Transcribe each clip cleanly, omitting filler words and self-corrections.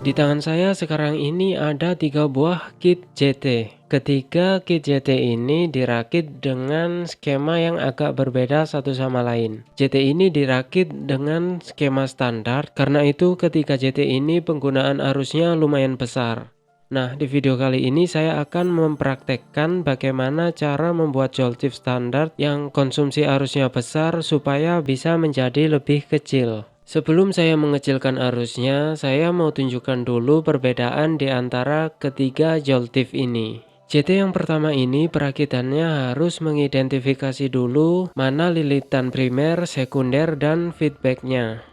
Di tangan saya sekarang ini ada 3 buah kit JT. Ketiga kit JT ini dirakit dengan skema yang agak berbeda satu sama lain. JT ini dirakit dengan skema standar, karena itu ketika JT ini penggunaan arusnya lumayan besar. Nah, di video kali ini saya akan mempraktekkan bagaimana cara membuat joltif standar yang konsumsi arusnya besar supaya bisa menjadi lebih kecil. Sebelum saya mengecilkan arusnya, saya mau tunjukkan dulu perbedaan di antara ketiga joltif ini. JT yang pertama ini perakitannya harus mengidentifikasi dulu mana lilitan primer, sekunder, dan feedbacknya.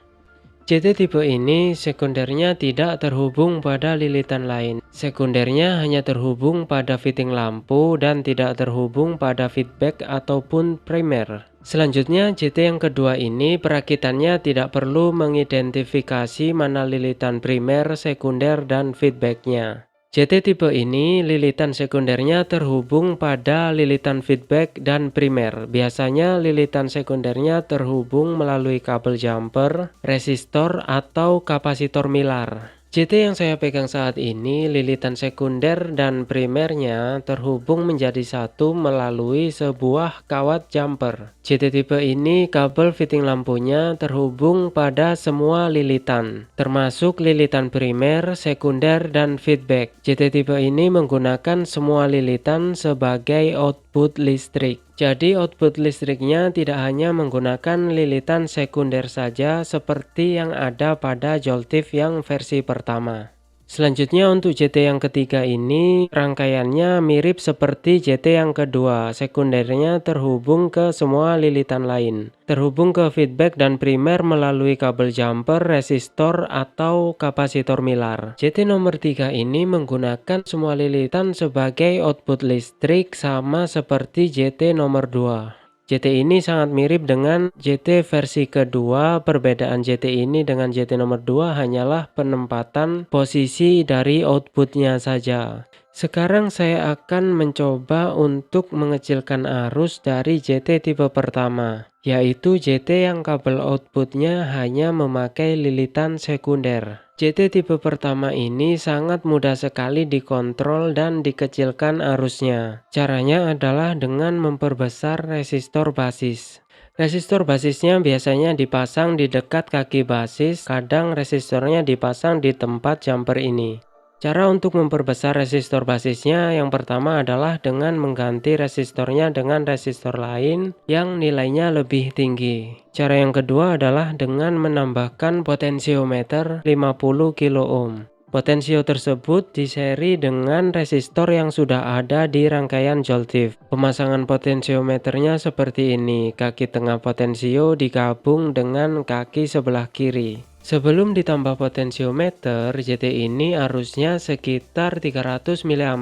JT tipe ini sekundernya tidak terhubung pada lilitan lain. Sekundernya hanya terhubung pada fitting lampu dan tidak terhubung pada feedback ataupun primer. Selanjutnya JT yang kedua ini perakitannya tidak perlu mengidentifikasi mana lilitan primer, sekunder, dan feedbacknya. JT tipe ini lilitan sekundernya terhubung pada lilitan feedback dan primer. Biasanya lilitan sekundernya terhubung melalui kabel jumper, resistor, atau kapasitor milar. JT yang saya pegang saat ini, lilitan sekunder dan primernya terhubung menjadi satu melalui sebuah kawat jumper. JT tipe ini kabel fitting lampunya terhubung pada semua lilitan, termasuk lilitan primer, sekunder, dan feedback. JT tipe ini menggunakan semua lilitan sebagai output listrik. Jadi output listriknya tidak hanya menggunakan lilitan sekunder saja seperti yang ada pada joltif yang versi pertama. Selanjutnya untuk JT yang ketiga ini rangkaiannya mirip seperti JT yang kedua. Sekundernya terhubung ke semua lilitan lain, terhubung ke feedback dan primer melalui kabel jumper, resistor, atau kapasitor milar. JT nomor 3 ini menggunakan semua lilitan sebagai output listrik sama seperti JT nomor 2. JT ini sangat mirip dengan JT versi kedua. Perbedaan JT ini dengan JT nomor 2 hanyalah penempatan posisi dari outputnya saja. Sekarang saya akan mencoba untuk mengecilkan arus dari JT tipe pertama, yaitu JT yang kabel outputnya hanya memakai lilitan sekunder. JT tipe pertama ini sangat mudah sekali dikontrol dan dikecilkan arusnya. Caranya adalah dengan memperbesar resistor basis. Resistor basisnya biasanya dipasang di dekat kaki basis, kadang resistornya dipasang di tempat jumper ini. Cara untuk memperbesar resistor basisnya yang pertama adalah dengan mengganti resistornya dengan resistor lain yang nilainya lebih tinggi. Cara yang kedua adalah dengan menambahkan potensiometer 50 kilo ohm. Potensio tersebut diseri dengan resistor yang sudah ada di rangkaian joltif. Pemasangan potensiometernya seperti ini. Kaki tengah potensio digabung dengan kaki sebelah kiri. Sebelum ditambah potensiometer, JT ini arusnya sekitar 300 mA.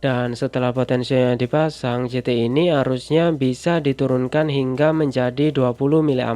Dan setelah potensionya dipasang, JT ini arusnya bisa diturunkan hingga menjadi 20 mA.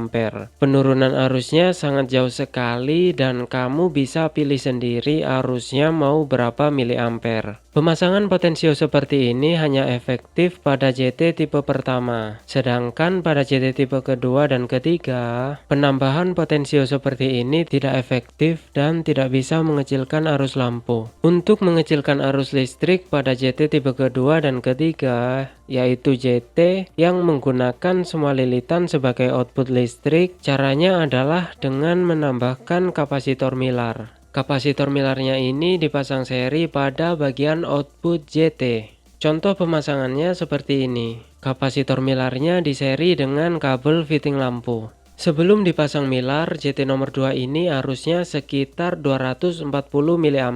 Penurunan arusnya sangat jauh sekali dan kamu bisa pilih sendiri arusnya mau berapa miliampere. Pemasangan potensio seperti ini hanya efektif pada JT tipe pertama. Sedangkan pada JT tipe kedua dan ketiga, penambahan potensio seperti ini tidak efektif dan tidak bisa mengecilkan arus lampu. Untuk mengecilkan arus listrik pada JT tipe kedua dan ketiga, yaitu JT yang menggunakan semua lilitan sebagai output listrik, caranya adalah dengan menambahkan kapasitor milar. Kapasitor milarnya ini dipasang seri pada bagian output JT. Contoh pemasangannya seperti ini. Kapasitor milarnya diseri dengan kabel fitting lampu. Sebelum dipasang milar, JT nomor 2 ini arusnya sekitar 240 mA.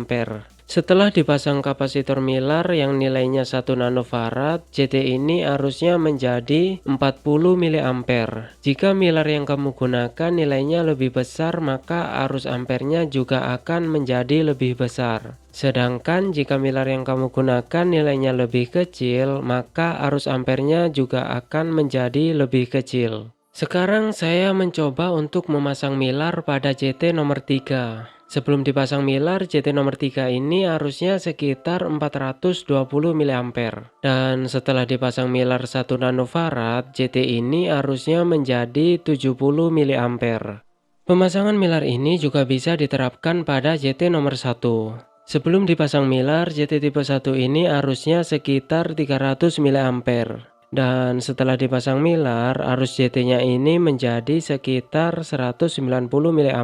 Setelah dipasang kapasitor milar yang nilainya 1 nanofarad, JT ini arusnya menjadi 40 mA. Jika milar yang kamu gunakan nilainya lebih besar, maka arus ampernya juga akan menjadi lebih besar. Sedangkan jika milar yang kamu gunakan nilainya lebih kecil, maka arus ampernya juga akan menjadi lebih kecil. Sekarang saya mencoba untuk memasang milar pada JT nomor 3. Sebelum dipasang milar, JT nomor 3 ini arusnya sekitar 420 mA. Dan setelah dipasang milar 1 nanofarad, JT ini arusnya menjadi 70 mA. Pemasangan milar ini juga bisa diterapkan pada JT nomor 1. Sebelum dipasang milar, JT tipe 1 ini arusnya sekitar 300 mA. Dan setelah dipasang milar, arus JT-nya ini menjadi sekitar 190 mA.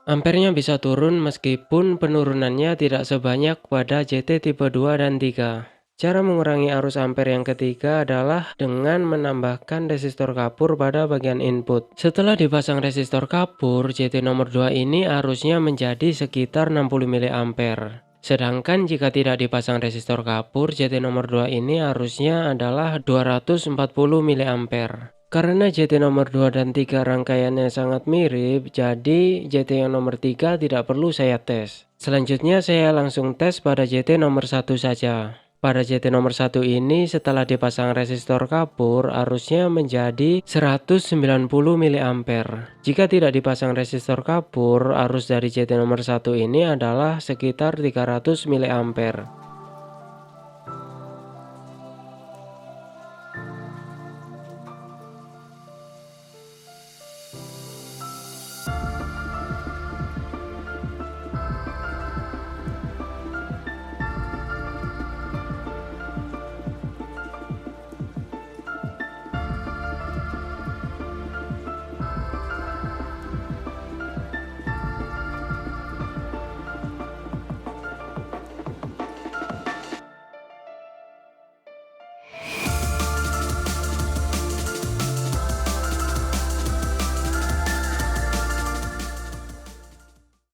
Ampernya bisa turun meskipun penurunannya tidak sebanyak pada JT tipe 2 dan 3. Cara mengurangi arus ampere yang ketiga adalah dengan menambahkan resistor kapur pada bagian input. Setelah dipasang resistor kapur, JT nomor 2 ini arusnya menjadi sekitar 60 mA. Sedangkan jika tidak dipasang resistor kapur, JT nomor 2 ini arusnya adalah 240 mA. Karena JT nomor 2 dan 3 rangkaiannya sangat mirip, jadi JT yang nomor 3 tidak perlu saya tes. Selanjutnya saya langsung tes pada JT nomor 1 saja. Pada JT nomor 1 ini setelah dipasang resistor kapur, arusnya menjadi 190 mA. Jika tidak dipasang resistor kapur, arus dari JT nomor 1 ini adalah sekitar 300 mA.